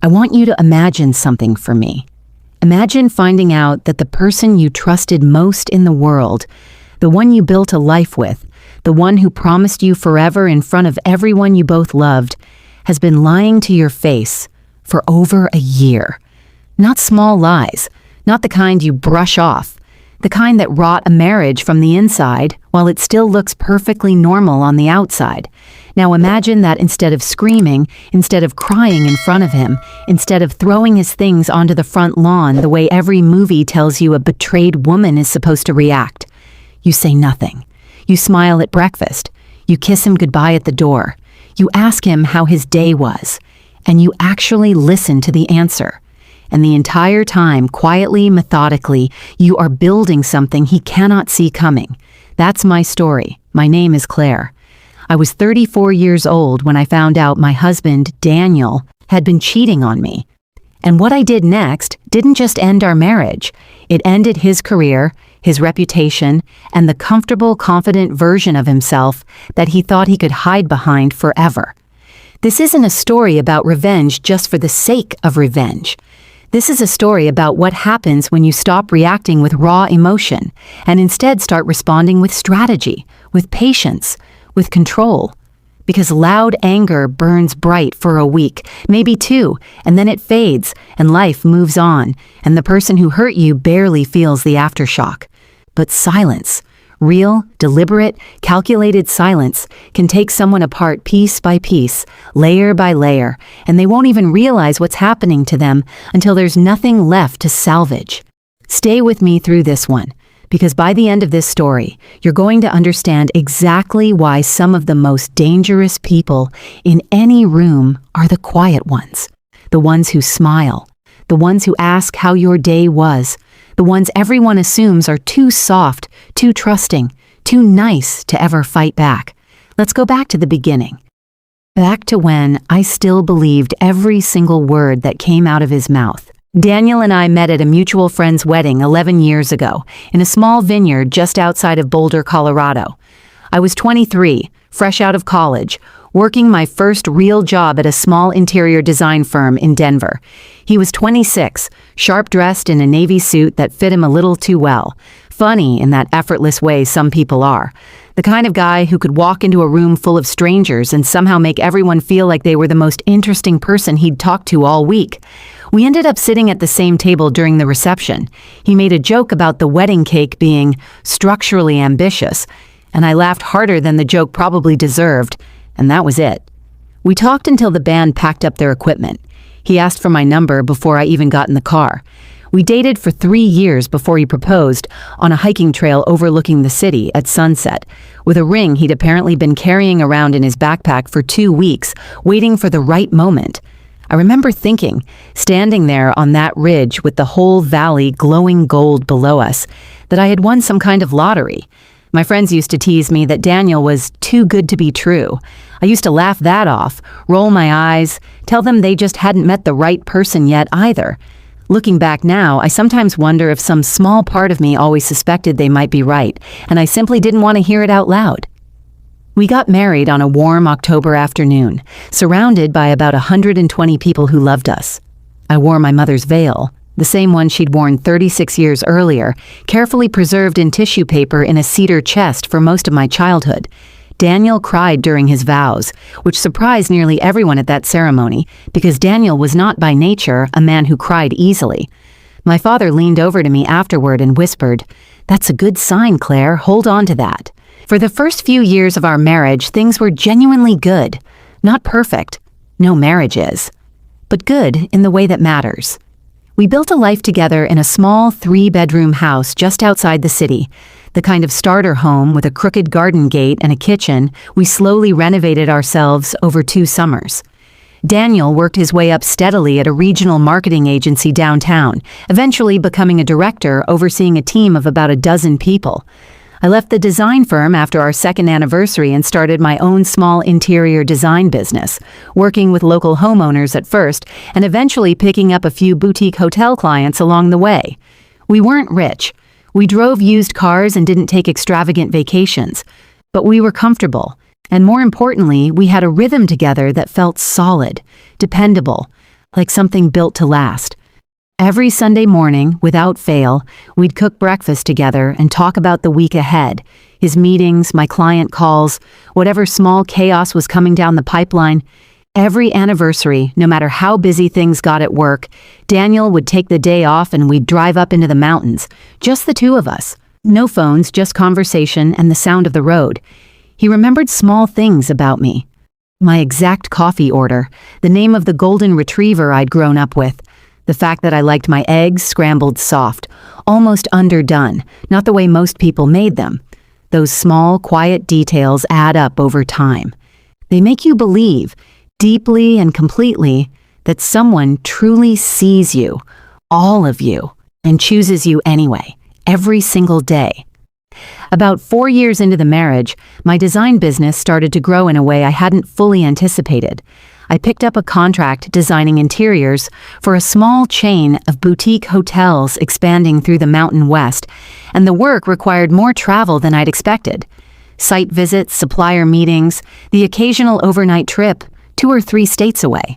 I want you to imagine something for me. Imagine finding out that the person you trusted most in the world, the one you built a life with, the one who promised you forever in front of everyone you both loved, has been lying to your face for over a year. Not small lies, not the kind you brush off, the kind that rot a marriage from the inside while it still looks perfectly normal on the outside. Now imagine that instead of screaming, instead of crying in front of him, instead of throwing his things onto the front lawn the way every movie tells you a betrayed woman is supposed to react, you say nothing. You smile at breakfast. You kiss him goodbye at the door. You ask him how his day was, and you actually listen to the answer. And the entire time, quietly, methodically, you are building something he cannot see coming. That's my story. My name is Claire. I was 34 years old when I found out my husband, Daniel, had been cheating on me. And what I did next didn't just end our marriage. It ended his career, his reputation, and the comfortable, confident version of himself that he thought he could hide behind forever. This isn't a story about revenge just for the sake of revenge. This is a story about what happens when you stop reacting with raw emotion and instead start responding with strategy, with patience, with control. Because loud anger burns bright for a week, maybe two, and then it fades, and life moves on, and the person who hurt you barely feels the aftershock. But silence, real, deliberate, calculated silence, can take someone apart piece by piece, layer by layer, and they won't even realize what's happening to them until there's nothing left to salvage. Stay with me through this one, because by the end of this story, you're going to understand exactly why some of the most dangerous people in any room are the quiet ones, the ones who smile, the ones who ask how your day was, the ones everyone assumes are too soft, too trusting, too nice to ever fight back. Let's go back to the beginning. Back to when I still believed every single word that came out of his mouth. Daniel and I met at a mutual friend's wedding 11 years ago in a small vineyard just outside of Boulder, Colorado. I was 23, fresh out of college, working my first real job at a small interior design firm in Denver. He was 26, sharp-dressed in a navy suit that fit him a little too well. Funny in that effortless way some people are. The kind of guy who could walk into a room full of strangers and somehow make everyone feel like they were the most interesting person he'd talked to all week. We ended up sitting at the same table during the reception. He made a joke about the wedding cake being structurally ambitious, and I laughed harder than the joke probably deserved, and that was it. We talked until the band packed up their equipment. He asked for my number before I even got in the car. We dated for 3 years before he proposed on a hiking trail overlooking the city at sunset, with a ring he'd apparently been carrying around in his backpack for 2 weeks, waiting for the right moment. I remember thinking, standing there on that ridge with the whole valley glowing gold below us, that I had won some kind of lottery. My friends used to tease me that Daniel was too good to be true. I used to laugh that off, roll my eyes, tell them they just hadn't met the right person yet either. Looking back now, I sometimes wonder if some small part of me always suspected they might be right, and I simply didn't want to hear it out loud. We got married on a warm October afternoon, surrounded by about 120 people who loved us. I wore my mother's veil, the same one she'd worn 36 years earlier, carefully preserved in tissue paper in a cedar chest for most of my childhood. Daniel cried during his vows, which surprised nearly everyone at that ceremony, because Daniel was not by nature a man who cried easily. My father leaned over to me afterward and whispered, "That's a good sign, Claire. Hold on to that." For the first few years of our marriage, things were genuinely good. Not perfect. No marriage is. But good in the way that matters. We built a life together in a small 3-bedroom house just outside the city, the kind of starter home with a crooked garden gate and a kitchen we slowly renovated ourselves over 2 summers. Daniel worked his way up steadily at a regional marketing agency downtown, eventually becoming a director overseeing a team of about 12 people. I left the design firm after our 2nd anniversary and started my own small interior design business, working with local homeowners at first and eventually picking up a few boutique hotel clients along the way. We weren't rich. We drove used cars and didn't take extravagant vacations, but we were comfortable. And more importantly, we had a rhythm together that felt solid, dependable, like something built to last. Every Sunday morning, without fail, we'd cook breakfast together and talk about the week ahead, his meetings, my client calls, whatever small chaos was coming down the pipeline. Every anniversary, no matter how busy things got at work, Daniel would take the day off and we'd drive up into the mountains, just the two of us. No phones, just conversation and the sound of the road. He remembered small things about me. My exact coffee order, the name of the golden retriever I'd grown up with, the fact that I liked my eggs scrambled soft, almost underdone, not the way most people made them. Those small, quiet details add up over time. They make you believe, deeply and completely, that someone truly sees you, all of you, and chooses you anyway, every single day. About 4 years into the marriage, my design business started to grow in a way I hadn't fully anticipated. I picked up a contract designing interiors for a small chain of boutique hotels expanding through the Mountain West, and the work required more travel than I'd expected. Site visits, supplier meetings, the occasional overnight trip, 2 or 3 states away.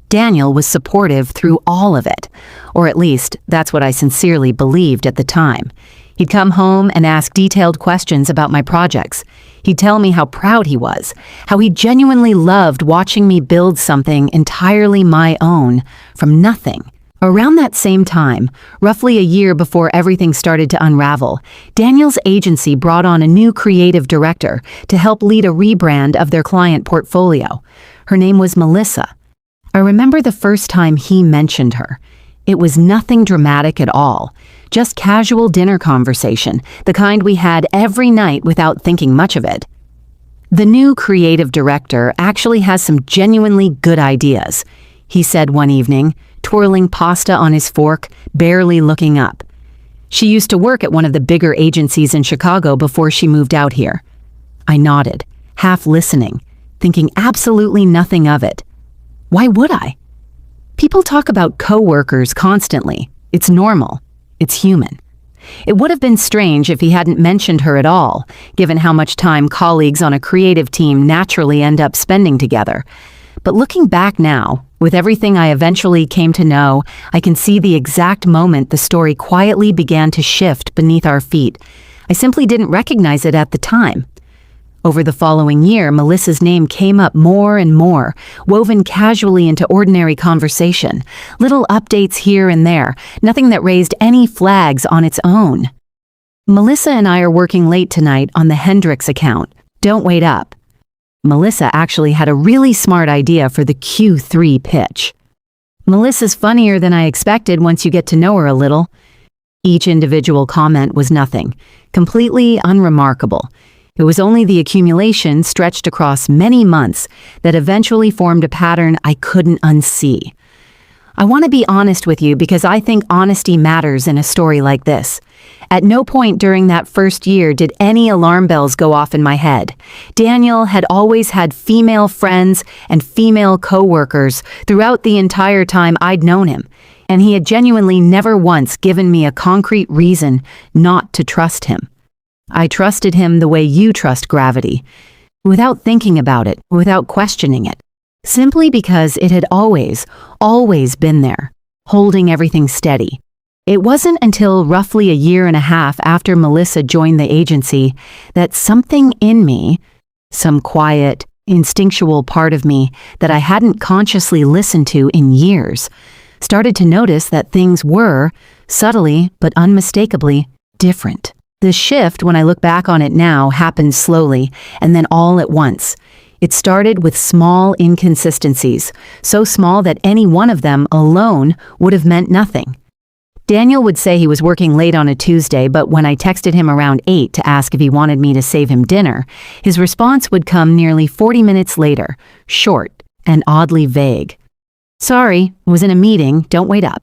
Daniel was supportive through all of it, or at least that's what I sincerely believed at the time. He'd come home and ask detailed questions about my projects. He'd tell me how proud he was, how he genuinely loved watching me build something entirely my own, from nothing. Around that same time, roughly a year before everything started to unravel, Daniel's agency brought on a new creative director to help lead a rebrand of their client portfolio. Her name was Melissa. I remember the first time he mentioned her. It was nothing dramatic at all, just casual dinner conversation, the kind we had every night without thinking much of it. The new creative director actually has some genuinely good ideas, he said one evening, twirling pasta on his fork, barely looking up. She used to work at one of the bigger agencies in Chicago before she moved out here. I nodded, half listening, thinking absolutely nothing of it. Why would I? People talk about coworkers constantly. It's normal. It's human. It would have been strange if he hadn't mentioned her at all, given how much time colleagues on a creative team naturally end up spending together. But looking back now, with everything I eventually came to know, I can see the exact moment the story quietly began to shift beneath our feet. I simply didn't recognize it at the time. Over the following year, Melissa's name came up more and more, woven casually into ordinary conversation. Little updates here and there, nothing that raised any flags on its own. Melissa and I are working late tonight on the Hendrix account. Don't wait up. Melissa actually had a really smart idea for the Q3 pitch. Melissa's funnier than I expected once you get to know her a little. Each individual comment was nothing, completely unremarkable. It was only the accumulation stretched across many months that eventually formed a pattern I couldn't unsee. I want to be honest with you because I think honesty matters in a story like this. At no point during that first year did any alarm bells go off in my head. Daniel had always had female friends and female coworkers throughout the entire time I'd known him, and he had genuinely never once given me a concrete reason not to trust him. I trusted him the way you trust gravity, without thinking about it, without questioning it, simply because it had always been there, holding everything steady. It wasn't until roughly a year and a half after Melissa joined the agency that something in me, some quiet, instinctual part of me that I hadn't consciously listened to in years, started to notice that things were, subtly but unmistakably, different. The shift, when I look back on it now, happened slowly and then all at once. It started with small inconsistencies, so small that any one of them alone would have meant nothing. Daniel would say he was working late on a Tuesday, but when I texted him around 8 to ask if he wanted me to save him dinner, his response would come nearly 40 minutes later, short and oddly vague. Sorry, was in a meeting, don't wait up.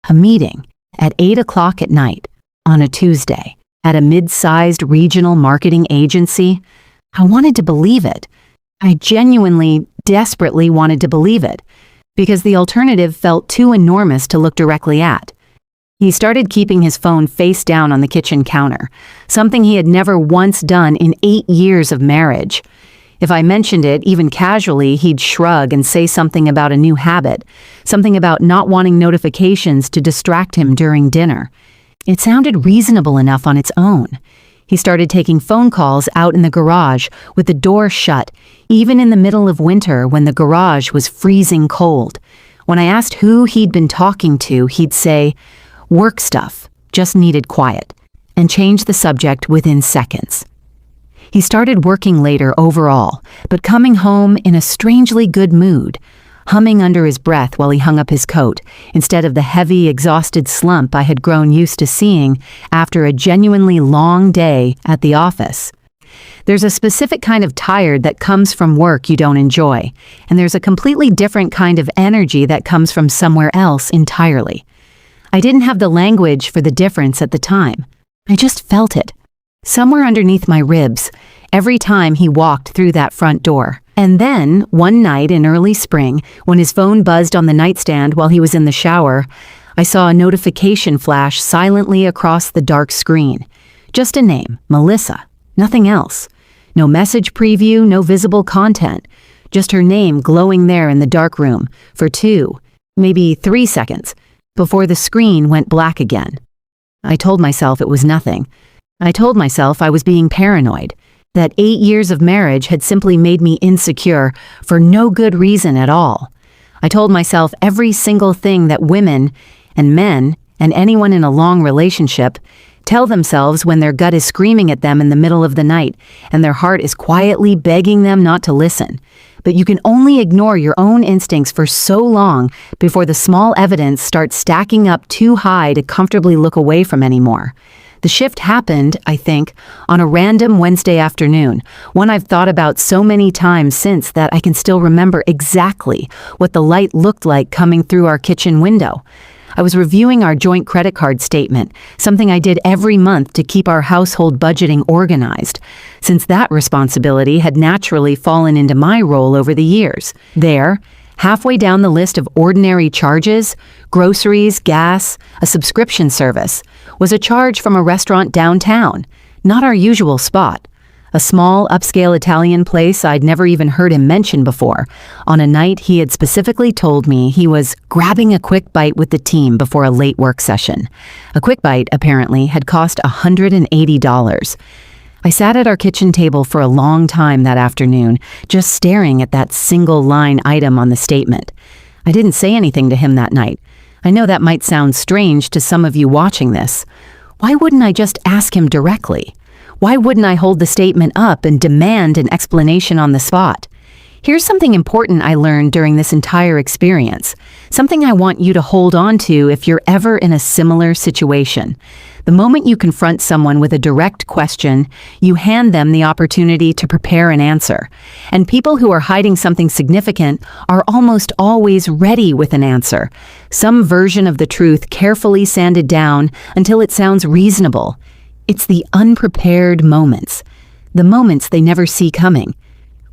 A meeting at 8 o'clock at night on a Tuesday. At a mid-sized regional marketing agency. I wanted to believe it. I genuinely, desperately wanted to believe it, because the alternative felt too enormous to look directly at. He started keeping his phone face down on the kitchen counter, something he had never once done in 8 years of marriage. If I mentioned it, even casually, he'd shrug and say something about a new habit, something about not wanting notifications to distract him during dinner. It sounded reasonable enough on its own. He started taking phone calls out in the garage with the door shut, even in the middle of winter when the garage was freezing cold. When I asked who he'd been talking to, he'd say, "Work stuff, just needed quiet," and change the subject within seconds. He started working later overall, but coming home in a strangely good mood, humming under his breath while he hung up his coat, instead of the heavy, exhausted slump I had grown used to seeing after a genuinely long day at the office. There's a specific kind of tired that comes from work you don't enjoy, and there's a completely different kind of energy that comes from somewhere else entirely. I didn't have the language for the difference at the time. I just felt it, somewhere underneath my ribs, every time he walked through that front door. And then, one night in early spring, when his phone buzzed on the nightstand while he was in the shower, I saw a notification flash silently across the dark screen. Just a name, Melissa, nothing else. No message preview, no visible content. Just her name glowing there in the dark room for 2, maybe 3 seconds, before the screen went black again. I told myself it was nothing. I told myself I was being paranoid, that 8 years of marriage had simply made me insecure for no good reason at all. I told myself every single thing that women and men and anyone in a long relationship tell themselves when their gut is screaming at them in the middle of the night and their heart is quietly begging them not to listen. But you can only ignore your own instincts for so long before the small evidence starts stacking up too high to comfortably look away from anymore. The shift happened, I think, on a random Wednesday afternoon, one I've thought about so many times since that I can still remember exactly what the light looked like coming through our kitchen window. I was reviewing our joint credit card statement, something I did every month to keep our household budgeting organized, since that responsibility had naturally fallen into my role over the years. There, halfway down the list of ordinary charges, groceries, gas, a subscription service, was a charge from a restaurant downtown, not our usual spot. A small, upscale Italian place I'd never even heard him mention before, on a night he had specifically told me he was grabbing a quick bite with the team before a late work session. A quick bite, apparently, had cost $180. I sat at our kitchen table for a long time that afternoon, just staring at that single-line item on the statement. I didn't say anything to him that night. I know that might sound strange to some of you watching this. Why wouldn't I just ask him directly? Why wouldn't I hold the statement up and demand an explanation on the spot? Here's something important I learned during this entire experience, something I want you to hold on to if you're ever in a similar situation. The moment you confront someone with a direct question, you hand them the opportunity to prepare an answer. And people who are hiding something significant are almost always ready with an answer, some version of the truth carefully sanded down until it sounds reasonable. It's the unprepared moments, the moments they never see coming,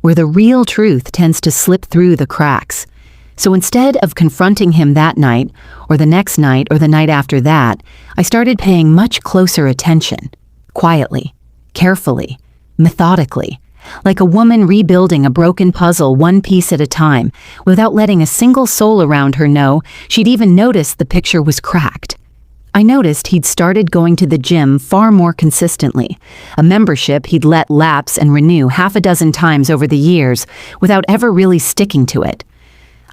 where the real truth tends to slip through the cracks. So instead of confronting him that night, or the next night, or the night after that, I started paying much closer attention, quietly, carefully, methodically, like a woman rebuilding a broken puzzle one piece at a time, without letting a single soul around her know she'd even noticed the picture was cracked. I noticed he'd started going to the gym far more consistently, a membership he'd let lapse and renew half a dozen times over the years without ever really sticking to it.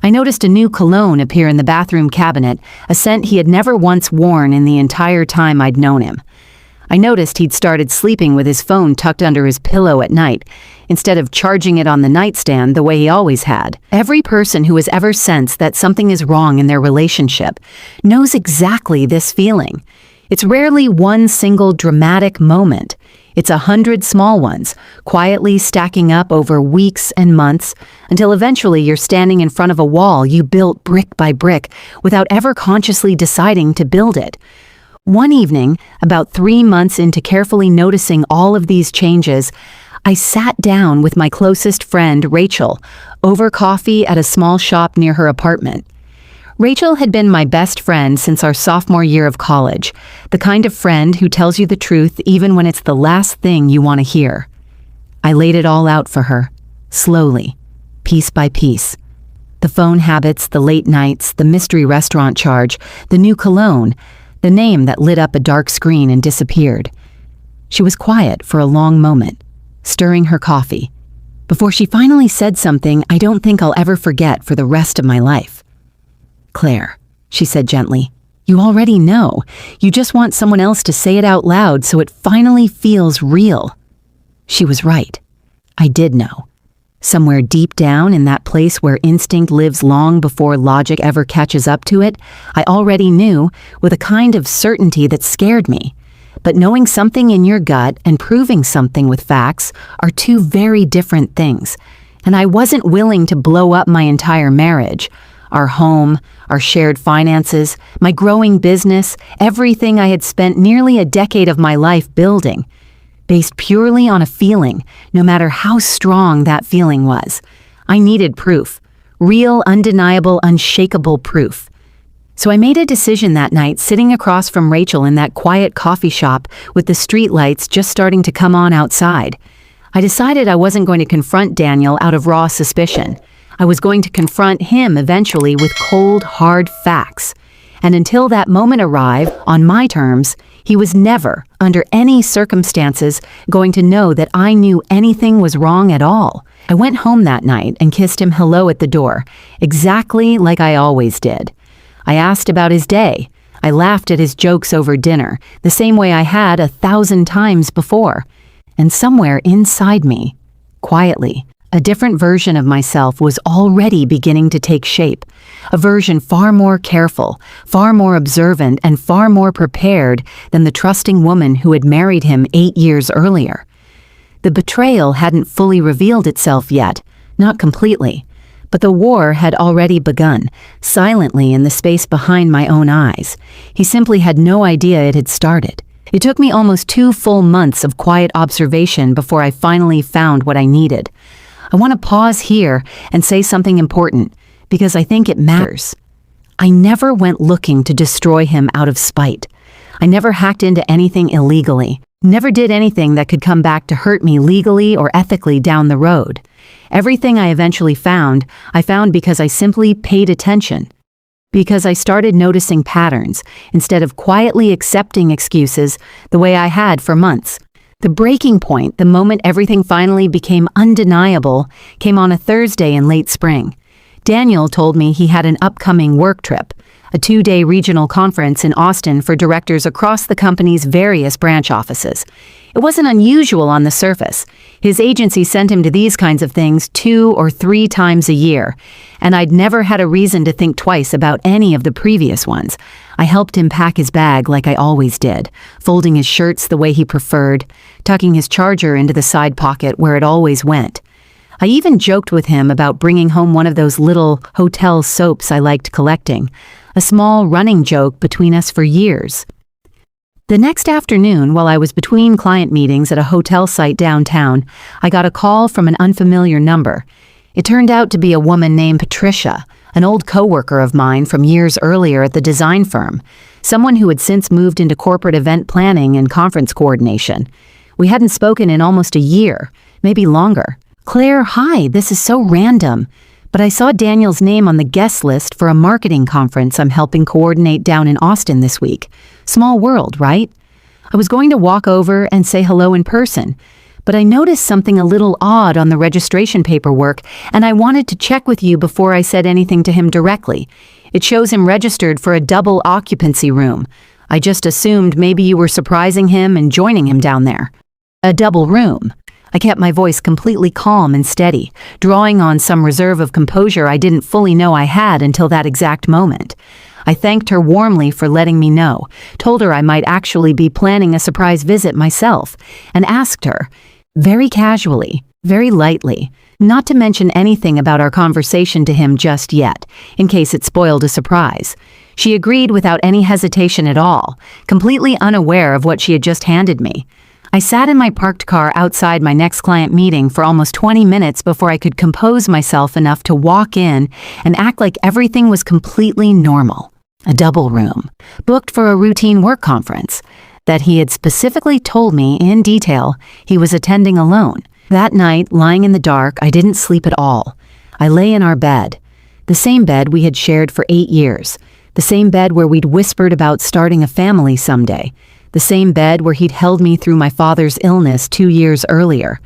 I noticed a new cologne appear in the bathroom cabinet, a scent he had never once worn in the entire time I'd known him. I noticed he'd started sleeping with his phone tucked under his pillow at night, instead of charging it on the nightstand the way he always had. Every person who has ever sensed that something is wrong in their relationship knows exactly this feeling. It's rarely one single dramatic moment. It's 100 small ones, quietly stacking up over weeks and months, until eventually you're standing in front of a wall you built brick by brick without ever consciously deciding to build it. One evening, about 3 months into carefully noticing all of these changes, I sat down with my closest friend, Rachel, over coffee at a small shop near her apartment. Rachel had been my best friend since our sophomore year of college, the kind of friend who tells you the truth even when it's the last thing you want to hear. I laid it all out for her, slowly, piece by piece. The phone habits, the late nights, the mystery restaurant charge, the new cologne, the name that lit up a dark screen and disappeared. She was quiet for a long moment, stirring her coffee, before she finally said something I don't think I'll ever forget for the rest of my life. "Claire," she said gently, "you already know. You just want someone else to say it out loud so it finally feels real." She was right. I did know. Somewhere deep down in that place where instinct lives long before logic ever catches up to it, I already knew with a kind of certainty that scared me. But knowing something in your gut and proving something with facts are two very different things. And I wasn't willing to blow up my entire marriage, our home, our shared finances, my growing business, everything I had spent nearly a decade of my life building, based purely on a feeling, no matter how strong that feeling was. I needed proof, real, undeniable, unshakable proof. So I made a decision that night, sitting across from Rachel in that quiet coffee shop with the streetlights just starting to come on outside. I decided I wasn't going to confront Daniel out of raw suspicion. I was going to confront him eventually with cold, hard facts. And until that moment arrived, on my terms, he was never, under any circumstances, going to know that I knew anything was wrong at all. I went home that night and kissed him hello at the door, exactly like I always did. I asked about his day. I laughed at his jokes over dinner, the same way I had 1,000 times before. And somewhere inside me, quietly, a different version of myself was already beginning to take shape. A version far more careful, far more observant, and far more prepared than the trusting woman who had married him 8 years earlier. The betrayal hadn't fully revealed itself yet, not completely. But the war had already begun, silently in the space behind my own eyes. He simply had no idea it had started. It took me almost 2 full months of quiet observation before I finally found what I needed. I want to pause here and say something important, because I think it matters. I never went looking to destroy him out of spite. I never hacked into anything illegally, never did anything that could come back to hurt me legally or ethically down the road. Everything I eventually found, I found because I simply paid attention. Because I started noticing patterns, instead of quietly accepting excuses the way I had for months. The breaking point, the moment everything finally became undeniable, came on a Thursday in late spring. Daniel told me he had an upcoming work trip, a 2-day regional conference in Austin for directors across the company's various branch offices. It wasn't unusual on the surface. His agency sent him to these kinds of things 2 or 3 times a year, and I'd never had a reason to think twice about any of the previous ones. I helped him pack his bag like I always did, folding his shirts the way he preferred, tucking his charger into the side pocket where it always went. I even joked with him about bringing home one of those little hotel soaps I liked collecting, a small running joke between us for years. The next afternoon, while I was between client meetings at a hotel site downtown, I got a call from an unfamiliar number. It turned out to be a woman named Patricia, an old coworker of mine from years earlier at the design firm, someone who had since moved into corporate event planning and conference coordination. We hadn't spoken in almost a year, maybe longer. "Claire, hi, this is so random, but I saw Daniel's name on the guest list for a marketing conference I'm helping coordinate down in Austin this week. Small world, right? I was going to walk over and say hello in person, but I noticed something a little odd on the registration paperwork, and I wanted to check with you before I said anything to him directly. It shows him registered for a double occupancy room. I just assumed maybe you were surprising him and joining him down there." "A double room." I kept my voice completely calm and steady, drawing on some reserve of composure I didn't fully know I had until that exact moment. I thanked her warmly for letting me know, told her I might actually be planning a surprise visit myself, and asked her, very casually, very lightly, not to mention anything about our conversation to him just yet, in case it spoiled a surprise. She agreed without any hesitation at all, completely unaware of what she had just handed me. I sat in my parked car outside my next client meeting for almost 20 minutes before I could compose myself enough to walk in and act like everything was completely normal. A double room, booked for a routine work conference, that he had specifically told me in detail he was attending alone. That night, lying in the dark, I didn't sleep at all. I lay in our bed, the same bed we had shared for 8 years, the same bed where we'd whispered about starting a family someday, the same bed where he'd held me through my father's illness 2 years earlier,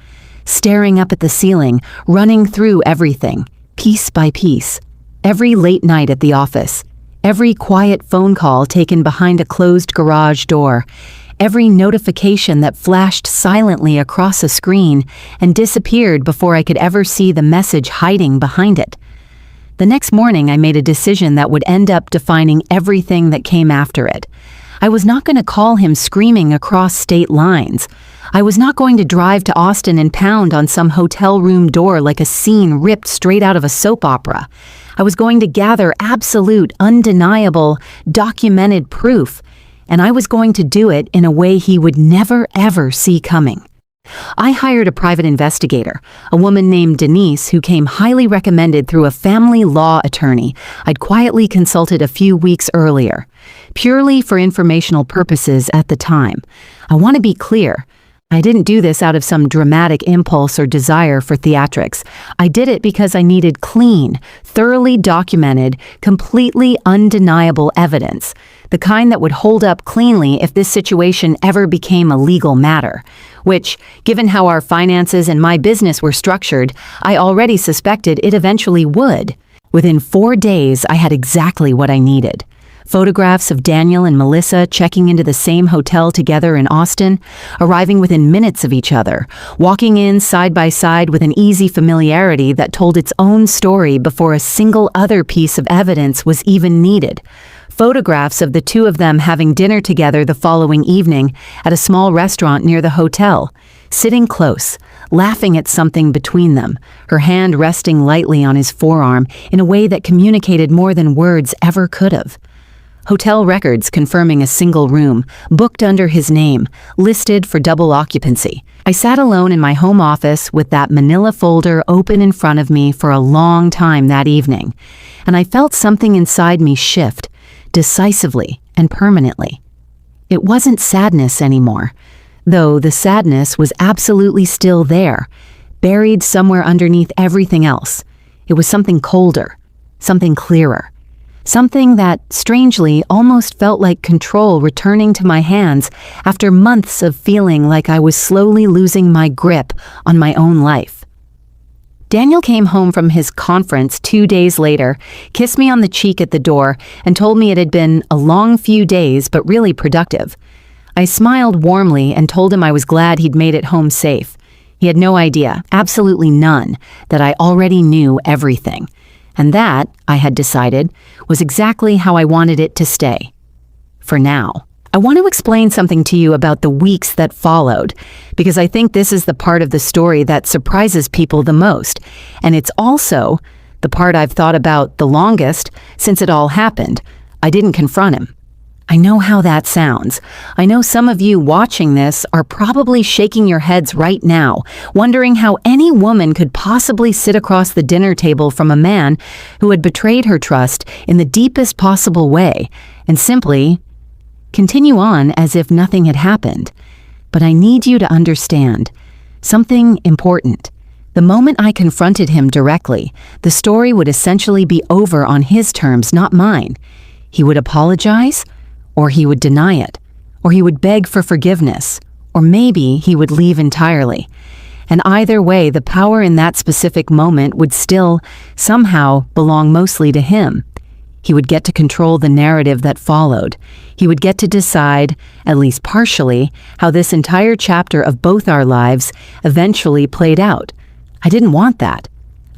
staring up at the ceiling, running through everything, piece by piece. Every late night at the office, every quiet phone call taken behind a closed garage door, every notification that flashed silently across a screen and disappeared before I could ever see the message hiding behind it. The next morning, I made a decision that would end up defining everything that came after it. I was not going to call him screaming across state lines. I was not going to drive to Austin and pound on some hotel room door like a scene ripped straight out of a soap opera. I was going to gather absolute, undeniable, documented proof, and I was going to do it in a way he would never, ever see coming. I hired a private investigator, a woman named Denise who came highly recommended through a family law attorney I'd quietly consulted a few weeks earlier, purely for informational purposes at the time. I want to be clear. I didn't do this out of some dramatic impulse or desire for theatrics. I did it because I needed clean, thoroughly documented, completely undeniable evidence, the kind that would hold up cleanly if this situation ever became a legal matter, which, given how our finances and my business were structured, I already suspected it eventually would. Within 4 days, I had exactly what I needed. Photographs of Daniel and Melissa checking into the same hotel together in Austin, arriving within minutes of each other, walking in side by side with an easy familiarity that told its own story before a single other piece of evidence was even needed. Photographs of the two of them having dinner together the following evening at a small restaurant near the hotel, sitting close, laughing at something between them, her hand resting lightly on his forearm in a way that communicated more than words ever could have. Hotel records confirming a single room, booked under his name, listed for double occupancy. I sat alone in my home office with that manila folder open in front of me for a long time that evening, and I felt something inside me shift, decisively and permanently. It wasn't sadness anymore, though the sadness was absolutely still there, buried somewhere underneath everything else. It was something colder, something clearer. Something that, strangely, almost felt like control returning to my hands after months of feeling like I was slowly losing my grip on my own life. Daniel came home from his conference 2 days later, kissed me on the cheek at the door, and told me it had been a long few days but really productive. I smiled warmly and told him I was glad he'd made it home safe. He had no idea, absolutely none, that I already knew everything. And that, I had decided, was exactly how I wanted it to stay. For now. I want to explain something to you about the weeks that followed, because I think this is the part of the story that surprises people the most, and it's also the part I've thought about the longest since it all happened. I didn't confront him. I know how that sounds. I know some of you watching this are probably shaking your heads right now, wondering how any woman could possibly sit across the dinner table from a man who had betrayed her trust in the deepest possible way and simply continue on as if nothing had happened. But I need you to understand something important. The moment I confronted him directly, the story would essentially be over on his terms, not mine. He would apologize, or he would deny it, or he would beg for forgiveness, or maybe he would leave entirely. And either way, the power in that specific moment would still, somehow, belong mostly to him. He would get to control the narrative that followed. He would get to decide, at least partially, how this entire chapter of both our lives eventually played out. I didn't want that.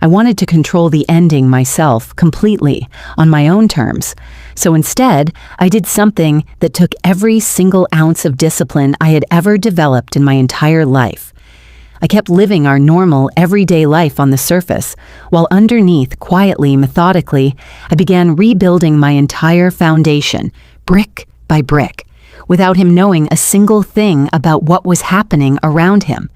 I wanted to control the ending myself, completely, on my own terms. So instead, I did something that took every single ounce of discipline I had ever developed in my entire life. I kept living our normal, everyday life on the surface, while underneath, quietly, methodically, I began rebuilding my entire foundation, brick by brick, without him knowing a single thing about what was happening around him.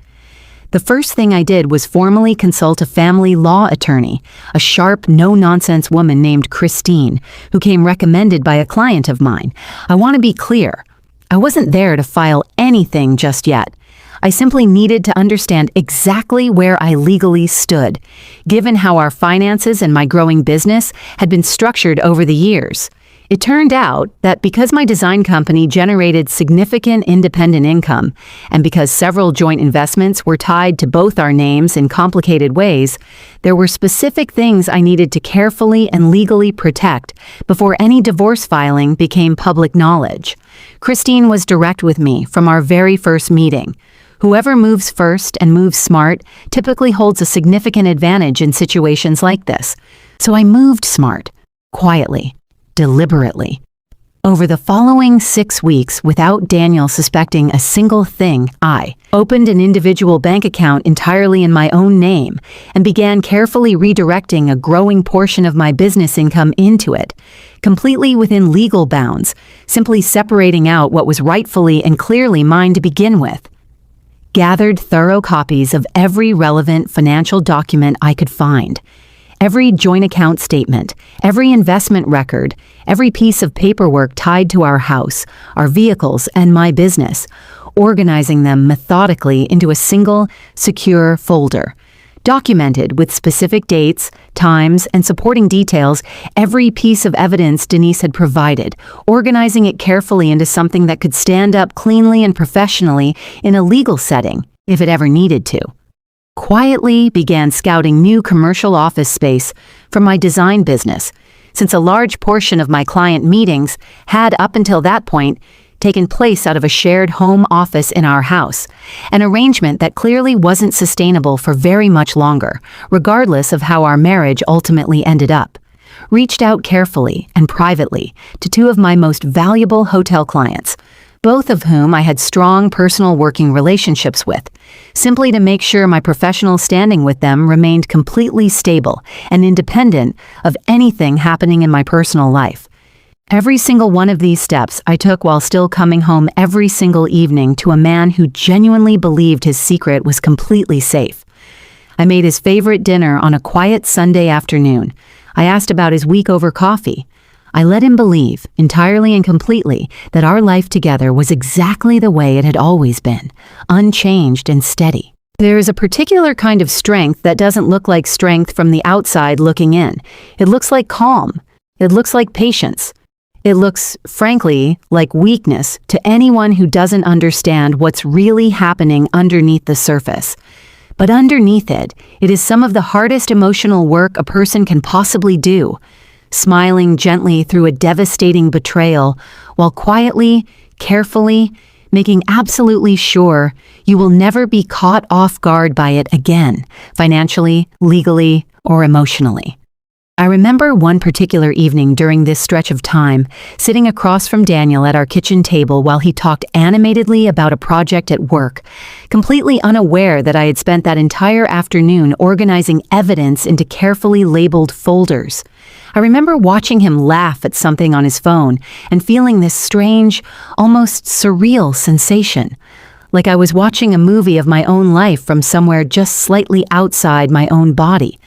The first thing I did was formally consult a family law attorney, a sharp, no-nonsense woman named Christine, who came recommended by a client of mine. I want to be clear. I wasn't there to file anything just yet. I simply needed to understand exactly where I legally stood, given how our finances and my growing business had been structured over the years. It turned out that because my design company generated significant independent income, and because several joint investments were tied to both our names in complicated ways, there were specific things I needed to carefully and legally protect before any divorce filing became public knowledge. Christine was direct with me from our very first meeting. Whoever moves first and moves smart typically holds a significant advantage in situations like this. So I moved smart, quietly, deliberately. Over the following 6 weeks, without Daniel suspecting a single thing, I opened an individual bank account entirely in my own name and began carefully redirecting a growing portion of my business income into it, completely within legal bounds, simply separating out what was rightfully and clearly mine to begin with. Gathered thorough copies of every relevant financial document I could find. Every joint account statement, every investment record, every piece of paperwork tied to our house, our vehicles, and my business, organizing them methodically into a single, secure folder. Documented with specific dates, times, and supporting details every piece of evidence Denise had provided, organizing it carefully into something that could stand up cleanly and professionally in a legal setting, if it ever needed to. Quietly began scouting new commercial office space for my design business, since a large portion of my client meetings had, up until that point, taken place out of a shared home office in our house, an arrangement that clearly wasn't sustainable for very much longer, regardless of how our marriage ultimately ended up. Reached out carefully and privately to 2 of my most valuable hotel clients, both of whom I had strong personal working relationships with, simply to make sure my professional standing with them remained completely stable and independent of anything happening in my personal life. Every single one of these steps I took while still coming home every single evening to a man who genuinely believed his secret was completely safe. I made his favorite dinner on a quiet Sunday afternoon. I asked about his week over coffee. I let him believe, entirely and completely, that our life together was exactly the way it had always been, unchanged and steady. There is a particular kind of strength that doesn't look like strength from the outside looking in. It looks like calm. It looks like patience. It looks, frankly, like weakness to anyone who doesn't understand what's really happening underneath the surface. But underneath it, it is some of the hardest emotional work a person can possibly do. Smiling gently through a devastating betrayal, while quietly, carefully, making absolutely sure you will never be caught off guard by it again, financially, legally, or emotionally. I remember one particular evening during this stretch of time, sitting across from Daniel at our kitchen table while he talked animatedly about a project at work, completely unaware that I had spent that entire afternoon organizing evidence into carefully labeled folders. I remember watching him laugh at something on his phone and feeling this strange, almost surreal sensation, like I was watching a movie of my own life from somewhere just slightly outside my own body.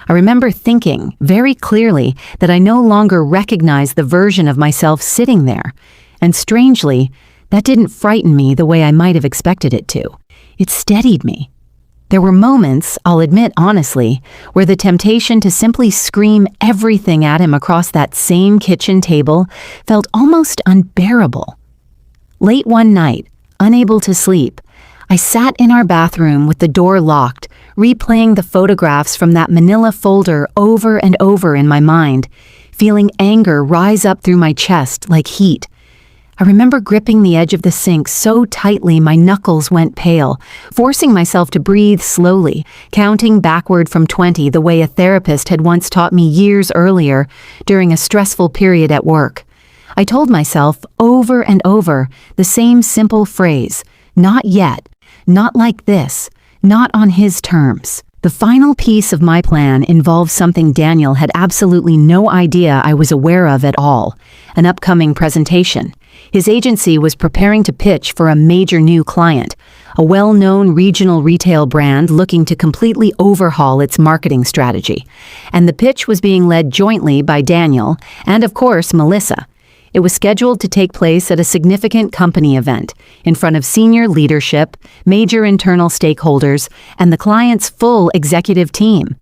I remember thinking very clearly that I no longer recognized the version of myself sitting there, and strangely, that didn't frighten me the way I might have expected it to. It steadied me. There were moments, I'll admit honestly, where the temptation to simply scream everything at him across that same kitchen table felt almost unbearable. Late one night, unable to sleep, I sat in our bathroom with the door locked, replaying the photographs from that manila folder over and over in my mind, feeling anger rise up through my chest like heat. I remember gripping the edge of the sink so tightly my knuckles went pale, forcing myself to breathe slowly, counting backward from 20 the way a therapist had once taught me years earlier during a stressful period at work. I told myself over and over the same simple phrase, "Not yet, not like this, not on his terms." The final piece of my plan involved something Daniel had absolutely no idea I was aware of at all, an upcoming presentation. His agency was preparing to pitch for a major new client, a well-known regional retail brand looking to completely overhaul its marketing strategy. And the pitch was being led jointly by Daniel and, of course, Melissa. It was scheduled to take place at a significant company event, in front of senior leadership, major internal stakeholders, and the client's full executive team.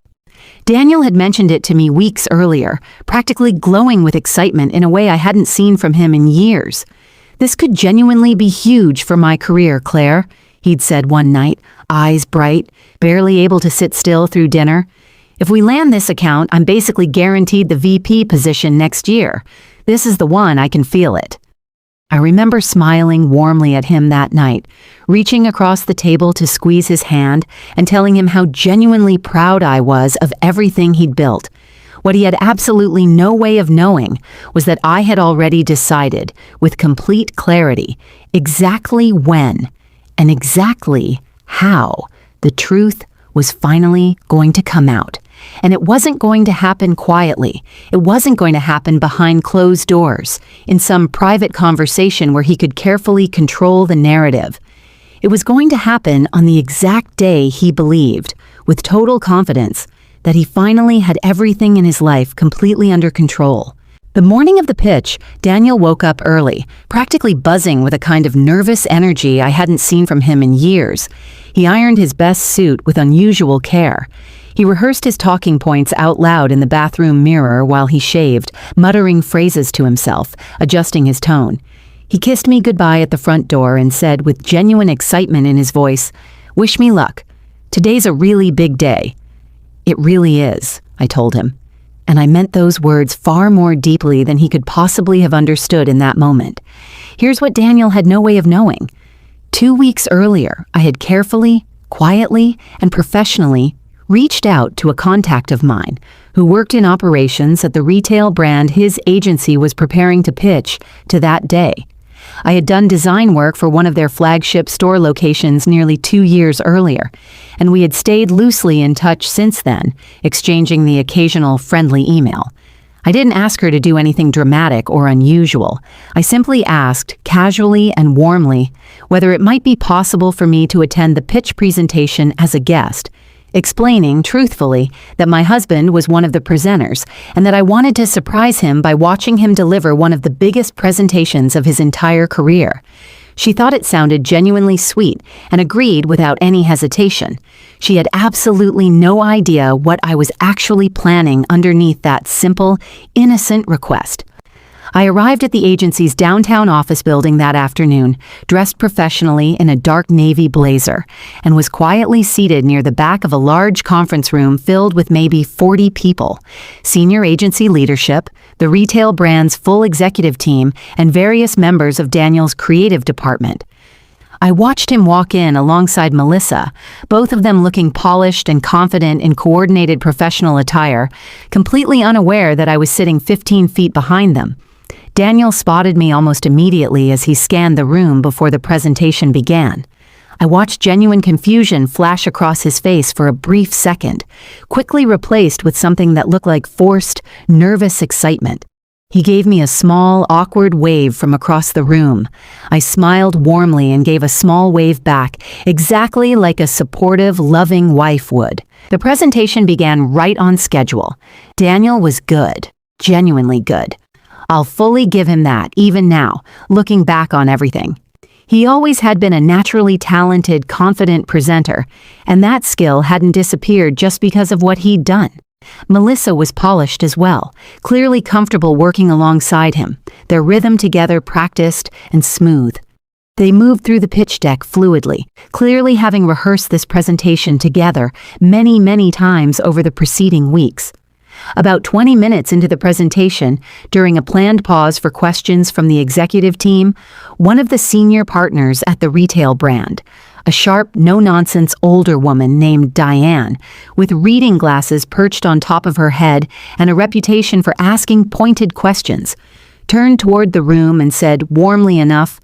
Daniel had mentioned it to me weeks earlier, practically glowing with excitement in a way I hadn't seen from him in years. "This could genuinely be huge for my career, Claire," he'd said one night, eyes bright, barely able to sit still through dinner. "If we land this account, I'm basically guaranteed the VP position next year. This is the one, I can feel it." I remember smiling warmly at him that night, reaching across the table to squeeze his hand and telling him how genuinely proud I was of everything he'd built. What he had absolutely no way of knowing was that I had already decided, with complete clarity, exactly when and exactly how the truth was finally going to come out. And it wasn't going to happen quietly. It wasn't going to happen behind closed doors, in some private conversation where he could carefully control the narrative. It was going to happen on the exact day he believed, with total confidence, that he finally had everything in his life completely under control. The morning of the pitch, Daniel woke up early, practically buzzing with a kind of nervous energy I hadn't seen from him in years. He ironed his best suit with unusual care. He rehearsed his talking points out loud in the bathroom mirror while he shaved, muttering phrases to himself, adjusting his tone. He kissed me goodbye at the front door and said with genuine excitement in his voice, "Wish me luck. Today's a really big day." "It really is," I told him. And I meant those words far more deeply than he could possibly have understood in that moment. Here's what Daniel had no way of knowing. 2 weeks earlier, I had carefully, quietly, and professionally reached out to a contact of mine who worked in operations at the retail brand his agency was preparing to pitch to that day. I had done design work for one of their flagship store locations nearly 2 years earlier, and we had stayed loosely in touch since then, exchanging the occasional friendly email. I didn't ask her to do anything dramatic or unusual. I simply asked, casually and warmly, whether it might be possible for me to attend the pitch presentation as a guest, explaining, truthfully, that my husband was one of the presenters and that I wanted to surprise him by watching him deliver one of the biggest presentations of his entire career. She thought it sounded genuinely sweet and agreed without any hesitation. She had absolutely no idea what I was actually planning underneath that simple, innocent request. I arrived at the agency's downtown office building that afternoon, dressed professionally in a dark navy blazer, and was quietly seated near the back of a large conference room filled with maybe 40 people, senior agency leadership, the retail brand's full executive team, and various members of Daniel's creative department. I watched him walk in alongside Melissa, both of them looking polished and confident in coordinated professional attire, completely unaware that I was sitting 15 feet behind them. Daniel spotted me almost immediately as he scanned the room before the presentation began. I watched genuine confusion flash across his face for a brief second, quickly replaced with something that looked like forced, nervous excitement. He gave me a small, awkward wave from across the room. I smiled warmly and gave a small wave back, exactly like a supportive, loving wife would. The presentation began right on schedule. Daniel was good, genuinely good. I'll fully give him that, even now, looking back on everything. He always had been a naturally talented, confident presenter, and that skill hadn't disappeared just because of what he'd done. Melissa was polished as well, clearly comfortable working alongside him, their rhythm together practiced and smooth. They moved through the pitch deck fluidly, clearly having rehearsed this presentation together many, many times over the preceding weeks. About 20 minutes into the presentation, during a planned pause for questions from the executive team, one of the senior partners at the retail brand, a sharp, no-nonsense older woman named Diane, with reading glasses perched on top of her head and a reputation for asking pointed questions, turned toward the room and said, warmly enough,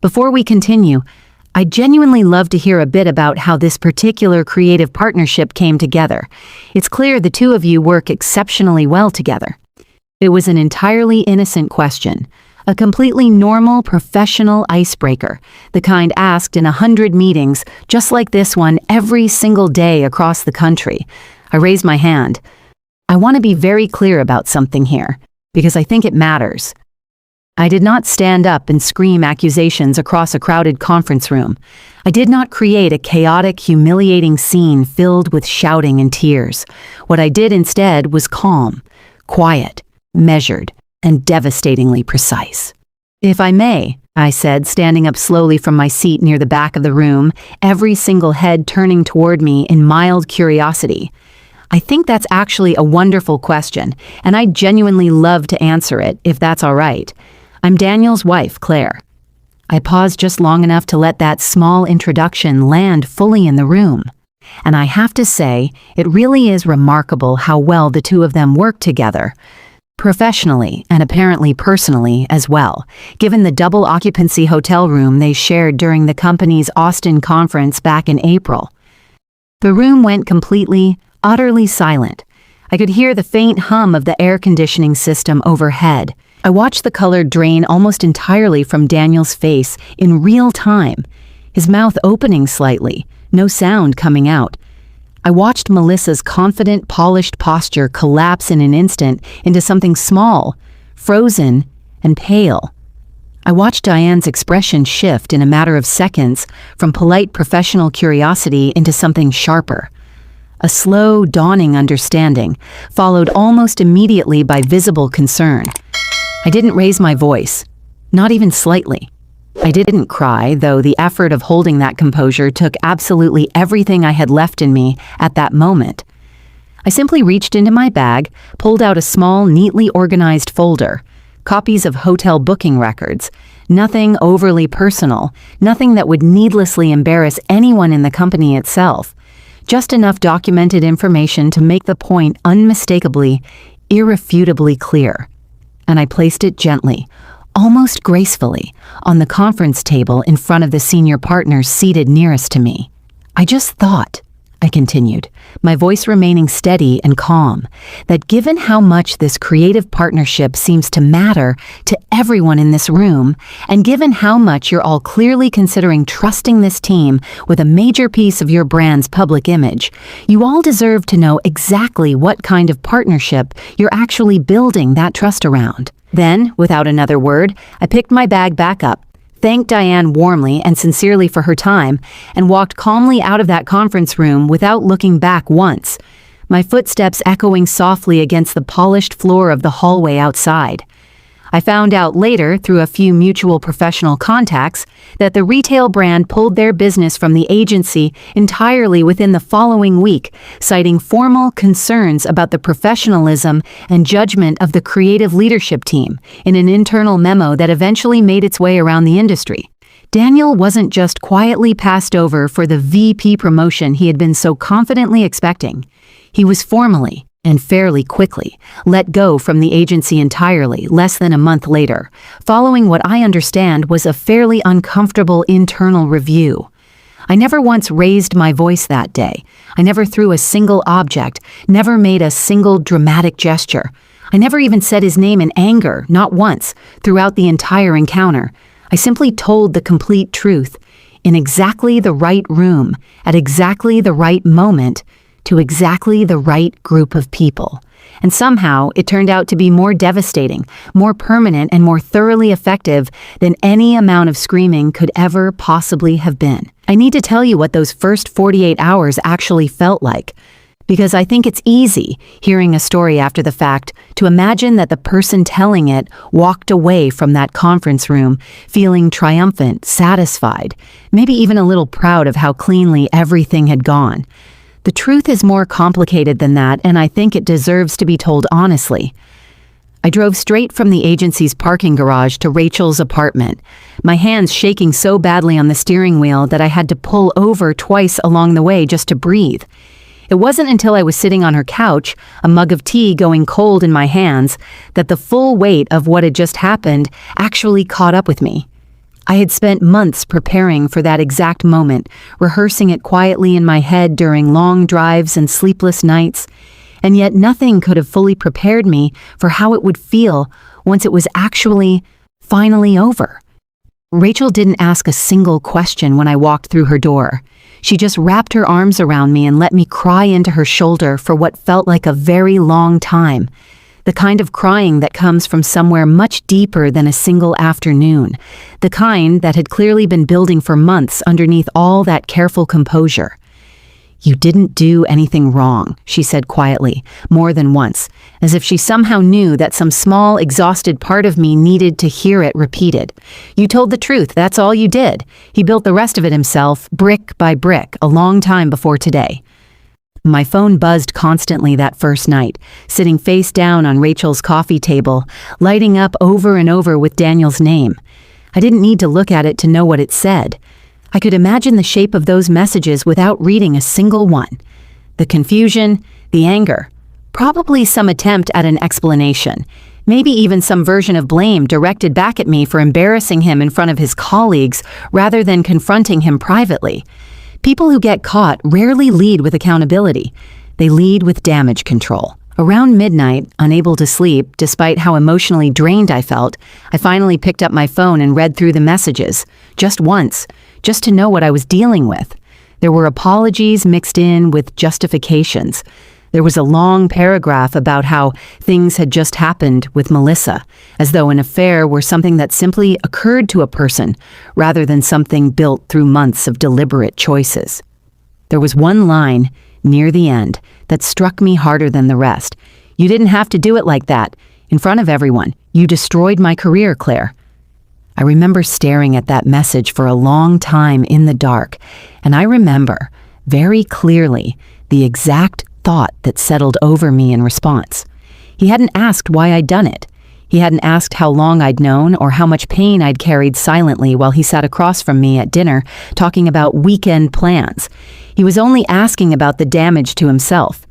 "Before we continue, I'd genuinely love to hear a bit about how this particular creative partnership came together. It's clear the two of you work exceptionally well together." It was an entirely innocent question, a completely normal, professional icebreaker, the kind asked in 100 meetings, just like this one, every single day across the country. I raised my hand. "I want to be very clear about something here, because I think it matters." I did not stand up and scream accusations across a crowded conference room. I did not create a chaotic, humiliating scene filled with shouting and tears. What I did instead was calm, quiet, measured, and devastatingly precise. "If I may," I said, standing up slowly from my seat near the back of the room, every single head turning toward me in mild curiosity. "I think that's actually a wonderful question, and I'd genuinely love to answer it, if that's all right. I'm Daniel's wife, Claire." I paused just long enough to let that small introduction land fully in the room. And I have to say, it really is remarkable how well the two of them work together, professionally and apparently personally as well, given the double occupancy hotel room they shared during the company's Austin conference back in April. The room went completely, utterly silent. I could hear the faint hum of the air conditioning system overhead. I watched the color drain almost entirely from Daniel's face in real time, his mouth opening slightly, no sound coming out. I watched Melissa's confident, polished posture collapse in an instant into something small, frozen, and pale. I watched Diane's expression shift in a matter of seconds from polite professional curiosity into something sharper. A slow, dawning understanding, followed almost immediately by visible concern. I didn't raise my voice, not even slightly. I didn't cry, though the effort of holding that composure took absolutely everything I had left in me at that moment. I simply reached into my bag, pulled out a small, neatly organized folder, copies of hotel booking records, nothing overly personal, nothing that would needlessly embarrass anyone in the company itself, just enough documented information to make the point unmistakably, irrefutably clear. And I placed it gently, almost gracefully, on the conference table in front of the senior partners seated nearest to me. "I just thought," I continued, my voice remaining steady and calm, "that given how much this creative partnership seems to matter to everyone in this room, and given how much you're all clearly considering trusting this team with a major piece of your brand's public image, you all deserve to know exactly what kind of partnership you're actually building that trust around." Then, without another word, I picked my bag back up, thanked Diane warmly and sincerely for her time, and walked calmly out of that conference room without looking back once, my footsteps echoing softly against the polished floor of the hallway outside. I found out later, through a few mutual professional contacts, that the retail brand pulled their business from the agency entirely within the following week, citing formal concerns about the professionalism and judgment of the creative leadership team in an internal memo that eventually made its way around the industry. Daniel wasn't just quietly passed over for the VP promotion he had been so confidently expecting. He was formally, and fairly quickly, let go from the agency entirely less than a month later, following what I understand was a fairly uncomfortable internal review. I never once raised my voice that day. I never threw a single object, never made a single dramatic gesture. I never even said his name in anger, not once, throughout the entire encounter. I simply told the complete truth, in exactly the right room, at exactly the right moment, to exactly the right group of people. And somehow it turned out to be more devastating, more permanent, and more thoroughly effective than any amount of screaming could ever possibly have been. I need to tell you what those first 48 hours actually felt like, because I think it's easy, hearing a story after the fact, to imagine that the person telling it walked away from that conference room feeling triumphant, satisfied, maybe even a little proud of how cleanly everything had gone. The truth is more complicated than that, and I think it deserves to be told honestly. I drove straight from the agency's parking garage to Rachel's apartment, my hands shaking so badly on the steering wheel that I had to pull over twice along the way just to breathe. It wasn't until I was sitting on her couch, a mug of tea going cold in my hands, that the full weight of what had just happened actually caught up with me. I had spent months preparing for that exact moment, rehearsing it quietly in my head during long drives and sleepless nights, and yet nothing could have fully prepared me for how it would feel once it was actually, finally over. Rachel didn't ask a single question when I walked through her door. She just wrapped her arms around me and let me cry into her shoulder for what felt like a very long time. the kind of crying that comes from somewhere much deeper than a single afternoon, the kind that had clearly been building for months underneath all that careful composure. "You didn't do anything wrong," she said quietly, more than once, as if she somehow knew that some small, exhausted part of me needed to hear it repeated. "You told the truth, that's all you did. He built the rest of it himself, brick by brick, a long time before today." My phone buzzed constantly that first night, sitting face down on Rachel's coffee table, lighting up over and over with Daniel's name. I didn't need to look at it to know what it said. I could imagine the shape of those messages without reading a single one. The confusion, the anger, probably some attempt at an explanation, maybe even some version of blame directed back at me for embarrassing him in front of his colleagues rather than confronting him privately. People who get caught rarely lead with accountability. They lead with damage control. Around midnight, unable to sleep, despite how emotionally drained I felt, I finally picked up my phone and read through the messages, just once, just to know what I was dealing with. There were apologies mixed in with justifications. There was a long paragraph about how things had just happened with Melissa, as though an affair were something that simply occurred to a person, rather than something built through months of deliberate choices. There was one line, near the end, that struck me harder than the rest. "You didn't have to do it like that. In front of everyone. You destroyed my career, Claire." I remember staring at that message for a long time in the dark, and I remember, very clearly, the exact thought that settled over me in response. He hadn't asked why I'd done it. He hadn't asked how long I'd known or how much pain I'd carried silently while he sat across from me at dinner talking about weekend plans. He was only asking about the damage to himself.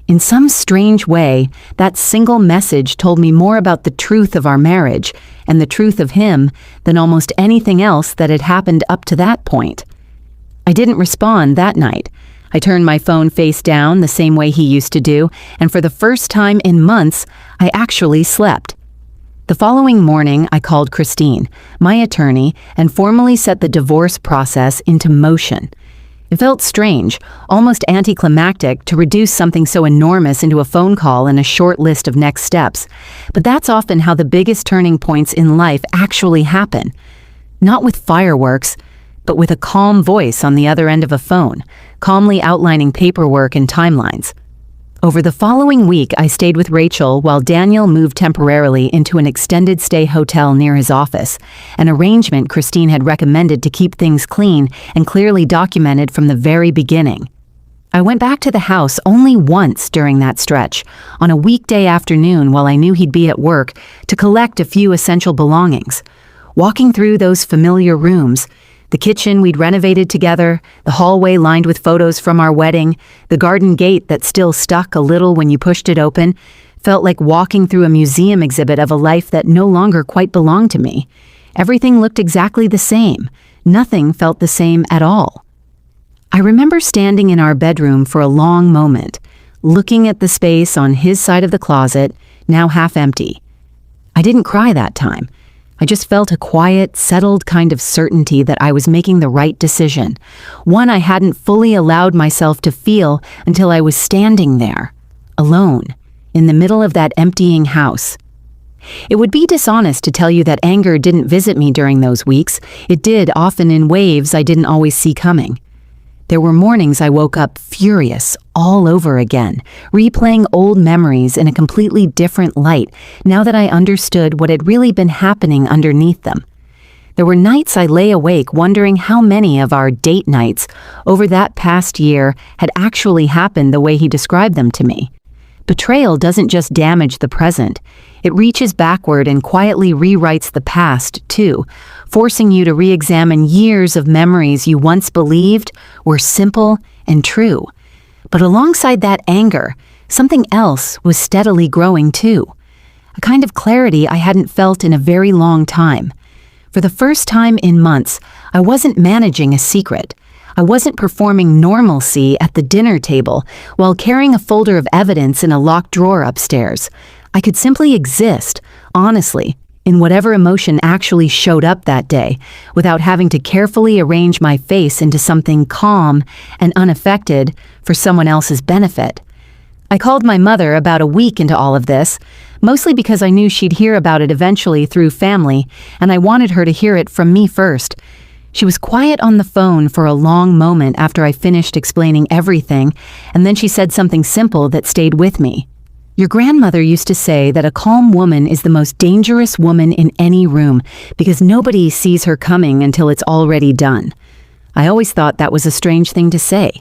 In some strange way, that single message told me more about the truth of our marriage and the truth of him than almost anything else that had happened up to that point. I didn't respond that night. I turned my phone face down the same way he used to do, and for the first time in months, I actually slept. The following morning, I called Christine, my attorney, and formally set the divorce process into motion. It felt strange, almost anticlimactic, to reduce something so enormous into a phone call and a short list of next steps. But that's often how the biggest turning points in life actually happen. Not with fireworks, but with a calm voice on the other end of a phone, calmly outlining paperwork and timelines. Over the following week, I stayed with Rachel while Daniel moved temporarily into an extended stay hotel near his office, an arrangement Christine had recommended to keep things clean and clearly documented from the very beginning. I went back to the house only once during that stretch, on a weekday afternoon while I knew he'd be at work, to collect a few essential belongings. Walking through those familiar rooms, the kitchen we'd renovated together, the hallway lined with photos from our wedding, the garden gate that still stuck a little when you pushed it open, felt like walking through a museum exhibit of a life that no longer quite belonged to me. Everything looked exactly the same. Nothing felt the same at all. I remember standing in our bedroom for a long moment, looking at the space on his side of the closet, now half empty. I didn't cry that time. I just felt a quiet, settled kind of certainty that I was making the right decision, one I hadn't fully allowed myself to feel until I was standing there, alone, in the middle of that emptying house. It would be dishonest to tell you that anger didn't visit me during those weeks. It did, often in waves I didn't always see coming. There were mornings I woke up furious all over again, replaying old memories in a completely different light now that I understood what had really been happening underneath them. There were nights I lay awake wondering how many of our date nights over that past year had actually happened the way he described them to me. Betrayal doesn't just damage the present. It reaches backward and quietly rewrites the past, too, forcing you to re-examine years of memories you once believed were simple and true. But alongside that anger, something else was steadily growing, too. A kind of clarity I hadn't felt in a very long time. For the first time in months, I wasn't managing a secret. I wasn't performing normalcy at the dinner table while carrying a folder of evidence in a locked drawer upstairs. I could simply exist, honestly, in whatever emotion actually showed up that day, without having to carefully arrange my face into something calm and unaffected for someone else's benefit. I called my mother about a week into all of this. mostly because I knew she'd hear about it eventually through family, and I wanted her to hear it from me first. She was quiet on the phone for a long moment after I finished explaining everything, and then she said something simple that stayed with me. Your grandmother used to say that a calm woman is the most dangerous woman in any room because nobody sees her coming until it's already done. I always thought that was a strange thing to say.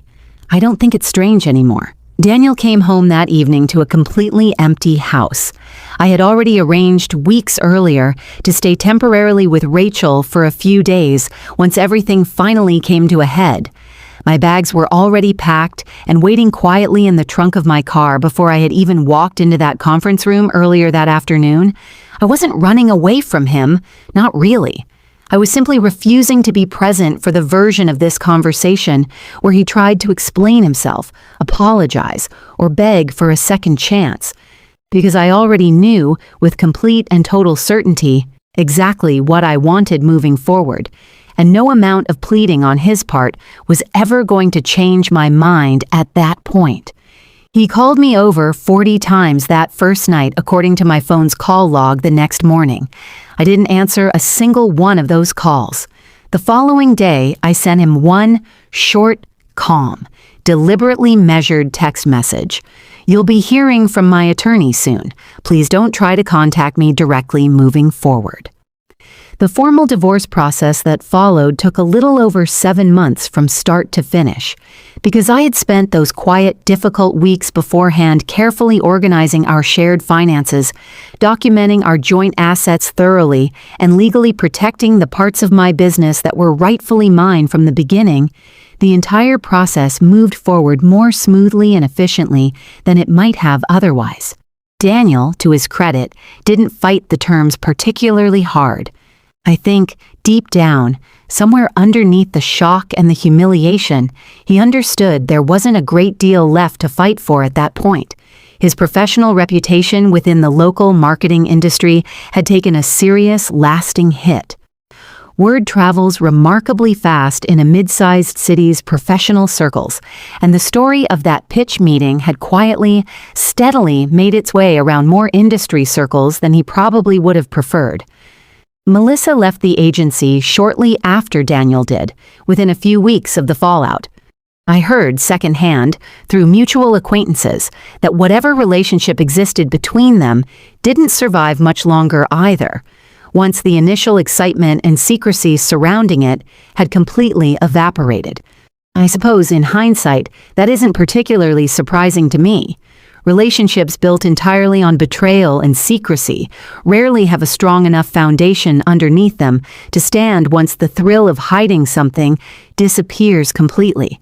I don't think it's strange anymore. Daniel came home that evening to a completely empty house. I had already arranged weeks earlier to stay temporarily with Rachel for a few days once everything finally came to a head. My bags were already packed and waiting quietly in the trunk of my car before I had even walked into that conference room earlier that afternoon. I wasn't running away from him, not really. I was simply refusing to be present for the version of this conversation where he tried to explain himself, apologize, or beg for a second chance, because I already knew, with complete and total certainty, exactly what I wanted moving forward, and no amount of pleading on his part was ever going to change my mind at that point. He called me over 40 times that first night according to my phone's call log the next morning. I didn't answer a single one of those calls. The following day, I sent him one short, calm, deliberately measured text message. You'll be hearing from my attorney soon. Please don't try to contact me directly moving forward. The formal divorce process that followed took a little over 7 months from start to finish. Because I had spent those quiet, difficult weeks beforehand carefully organizing our shared finances, documenting our joint assets thoroughly, and legally protecting the parts of my business that were rightfully mine from the beginning, the entire process moved forward more smoothly and efficiently than it might have otherwise. Daniel, to his credit, didn't fight the terms particularly hard. I think, deep down, somewhere underneath the shock and the humiliation, he understood there wasn't a great deal left to fight for at that point. His professional reputation within the local marketing industry had taken a serious, lasting hit. Word travels remarkably fast in a mid-sized city's professional circles, and the story of that pitch meeting had quietly, steadily made its way around more industry circles than he probably would have preferred. Melissa left the agency shortly after Daniel did, within a few weeks of the fallout. I heard secondhand, through mutual acquaintances, that whatever relationship existed between them didn't survive much longer either, once the initial excitement and secrecy surrounding it had completely evaporated. I suppose in hindsight, that isn't particularly surprising to me. Relationships built entirely on betrayal and secrecy rarely have a strong enough foundation underneath them to stand once the thrill of hiding something disappears completely.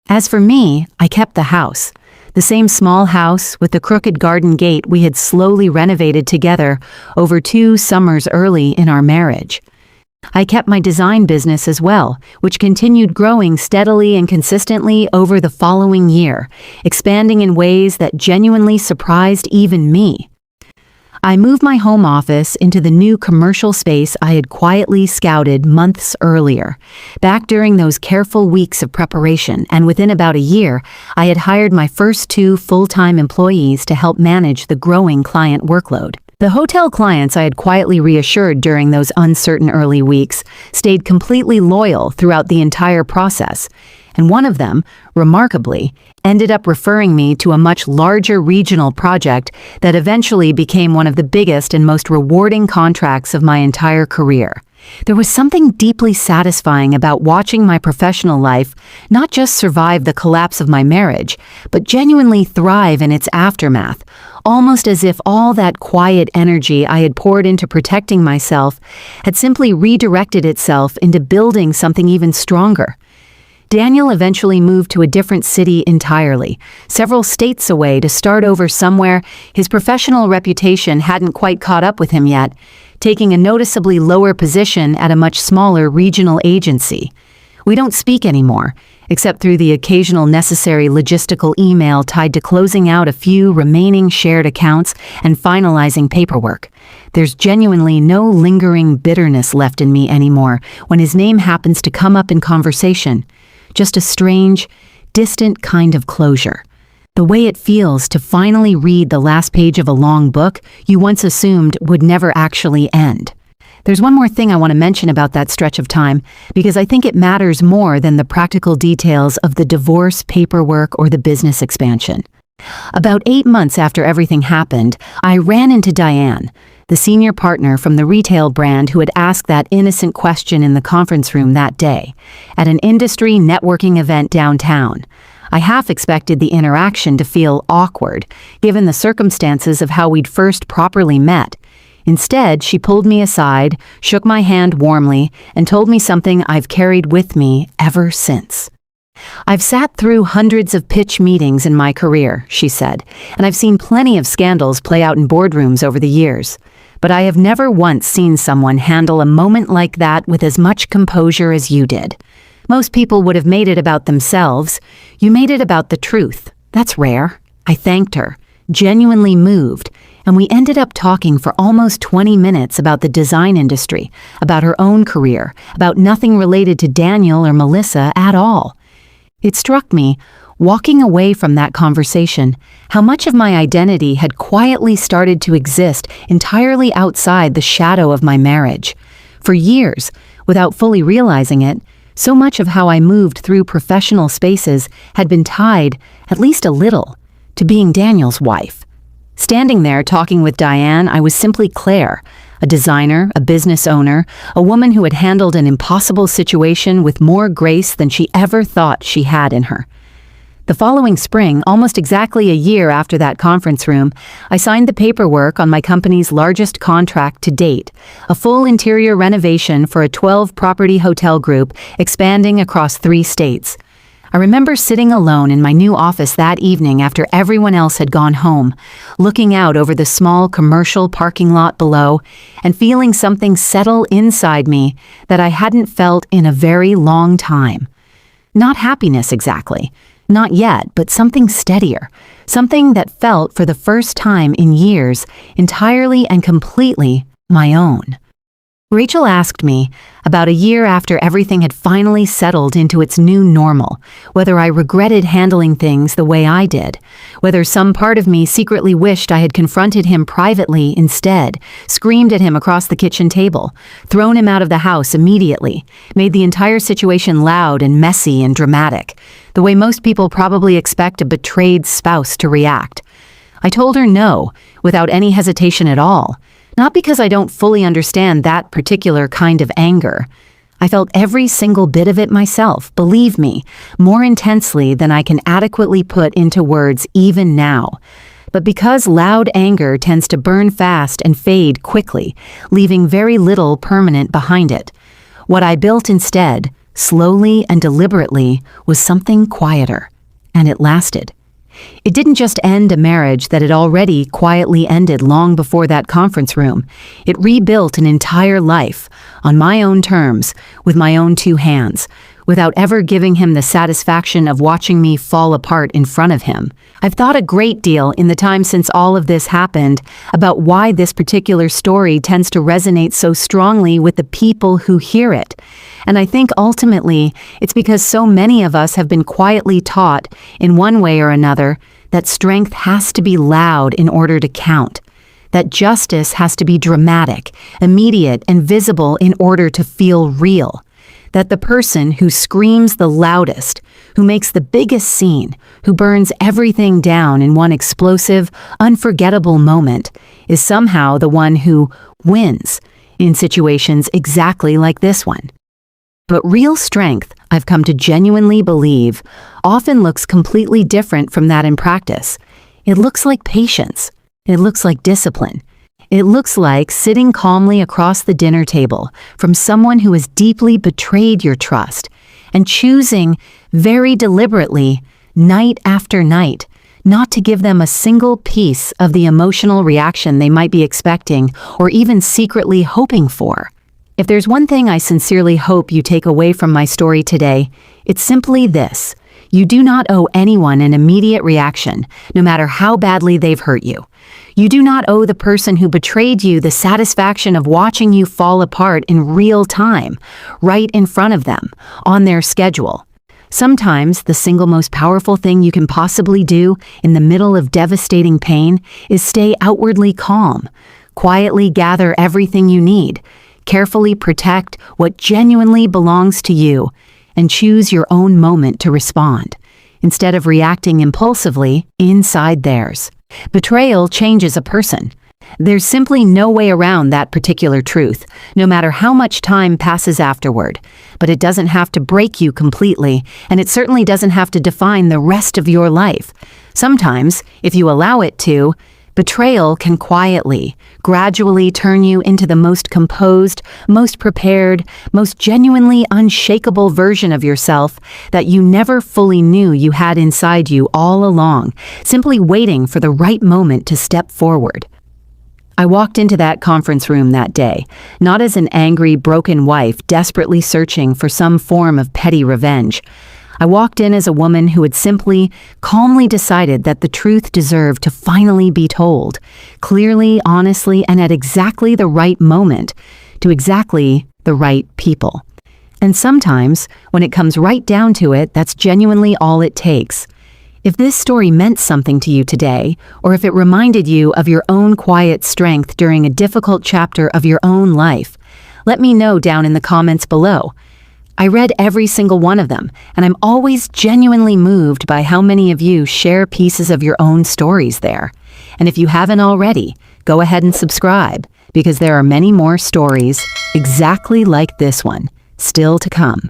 As for me, I kept the house. The same small house with the crooked garden gate we had slowly renovated together over 2 summers early in our marriage. I kept my design business as well, which continued growing steadily and consistently over the following year, expanding in ways that genuinely surprised even me. I moved my home office into the new commercial space I had quietly scouted months earlier, back during those careful weeks of preparation, and within about a year, I had hired my first 2 full-time employees to help manage the growing client workload. The hotel clients I had quietly reassured during those uncertain early weeks stayed completely loyal throughout the entire process, and one of them, remarkably, ended up referring me to a much larger regional project that eventually became one of the biggest and most rewarding contracts of my entire career. There was something deeply satisfying about watching my professional life not just survive the collapse of my marriage, but genuinely thrive in its aftermath, almost as if all that quiet energy I had poured into protecting myself had simply redirected itself into building something even stronger. Daniel eventually moved to a different city entirely, several states away to start over somewhere his professional reputation hadn't quite caught up with him yet, taking a noticeably lower position at a much smaller regional agency. We don't speak anymore, except through the occasional necessary logistical email tied to closing out a few remaining shared accounts and finalizing paperwork. There's genuinely no lingering bitterness left in me anymore when his name happens to come up in conversation. Just a strange, distant kind of closure. The way it feels to finally read the last page of a long book you once assumed would never actually end. There's one more thing I want to mention about that stretch of time, because I think it matters more than the practical details of the divorce paperwork or the business expansion. About 8 months after everything happened, I ran into Diane, the senior partner from the retail brand who had asked that innocent question in the conference room that day, at an industry networking event downtown. I half expected the interaction to feel awkward, given the circumstances of how we'd first properly met. Instead, she pulled me aside, shook my hand warmly, and told me something I've carried with me ever since. "I've sat through hundreds of pitch meetings in my career," she said, "and I've seen plenty of scandals play out in boardrooms over the years. But I have never once seen someone handle a moment like that with as much composure as you did. Most people would have made it about themselves. You made it about the truth. That's rare." I thanked her, genuinely moved, and we ended up talking for almost 20 minutes about the design industry, about her own career, about nothing related to Daniel or Melissa at all. It struck me, walking away from that conversation, how much of my identity had quietly started to exist entirely outside the shadow of my marriage. For years, without fully realizing it, so much of how I moved through professional spaces had been tied, at least a little, to being Daniel's wife. Standing there talking with Diane, I was simply Claire, a designer, a business owner, a woman who had handled an impossible situation with more grace than she ever thought she had in her. The following spring, almost exactly a year after that conference room, I signed the paperwork on my company's largest contract to date, a full interior renovation for a 12-property hotel group expanding across 3 states. I remember sitting alone in my new office that evening after everyone else had gone home, looking out over the small commercial parking lot below and feeling something settle inside me that I hadn't felt in a very long time. Not happiness exactly. Not yet, but something steadier, something that felt for the first time in years entirely and completely my own. Rachel asked me, about a year after everything had finally settled into its new normal, whether I regretted handling things the way I did, whether some part of me secretly wished I had confronted him privately instead, screamed at him across the kitchen table, thrown him out of the house immediately, made the entire situation loud and messy and dramatic, the way most people probably expect a betrayed spouse to react. I told her no, without any hesitation at all. Not because I don't fully understand that particular kind of anger. I felt every single bit of it myself, believe me, more intensely than I can adequately put into words even now. But because loud anger tends to burn fast and fade quickly, leaving very little permanent behind it, what I built instead, slowly and deliberately, was something quieter. And it lasted. It didn't just end a marriage that had already quietly ended long before that conference room. It rebuilt an entire life, on my own terms, with my own 2 hands, without ever giving him the satisfaction of watching me fall apart in front of him. I've thought a great deal in the time since all of this happened about why this particular story tends to resonate so strongly with the people who hear it. And I think ultimately it's because so many of us have been quietly taught, in one way or another, that strength has to be loud in order to count, that justice has to be dramatic, immediate, and visible in order to feel real, that the person who screams the loudest, who makes the biggest scene, who burns everything down in one explosive, unforgettable moment, is somehow the one who wins in situations exactly like this one. But real strength, I've come to genuinely believe, often looks completely different from that in practice. It looks like patience. It looks like discipline. It looks like sitting calmly across the dinner table from someone who has deeply betrayed your trust and choosing very deliberately, night after night, not to give them a single piece of the emotional reaction they might be expecting or even secretly hoping for. If there's one thing I sincerely hope you take away from my story today, it's simply this. You do not owe anyone an immediate reaction, no matter how badly they've hurt you. You do not owe the person who betrayed you the satisfaction of watching you fall apart in real time, right in front of them, on their schedule. Sometimes the single most powerful thing you can possibly do in the middle of devastating pain is stay outwardly calm, quietly gather everything you need, carefully protect what genuinely belongs to you, and choose your own moment to respond, instead of reacting impulsively inside theirs. Betrayal changes a person. There's simply no way around that particular truth, no matter how much time passes afterward. But it doesn't have to break you completely, and it certainly doesn't have to define the rest of your life. Sometimes, if you allow it to, betrayal can quietly, gradually turn you into the most composed, most prepared, most genuinely unshakable version of yourself that you never fully knew you had inside you all along, simply waiting for the right moment to step forward. I walked into that conference room that day, not as an angry, broken wife desperately searching for some form of petty revenge. I walked in as a woman who had simply, calmly decided that the truth deserved to finally be told, clearly, honestly, and at exactly the right moment, to exactly the right people. And sometimes, when it comes right down to it, that's genuinely all it takes. If this story meant something to you today, or if it reminded you of your own quiet strength during a difficult chapter of your own life, let me know down in the comments below. I read every single one of them, and I'm always genuinely moved by how many of you share pieces of your own stories there. And if you haven't already, go ahead and subscribe, because there are many more stories exactly like this one still to come.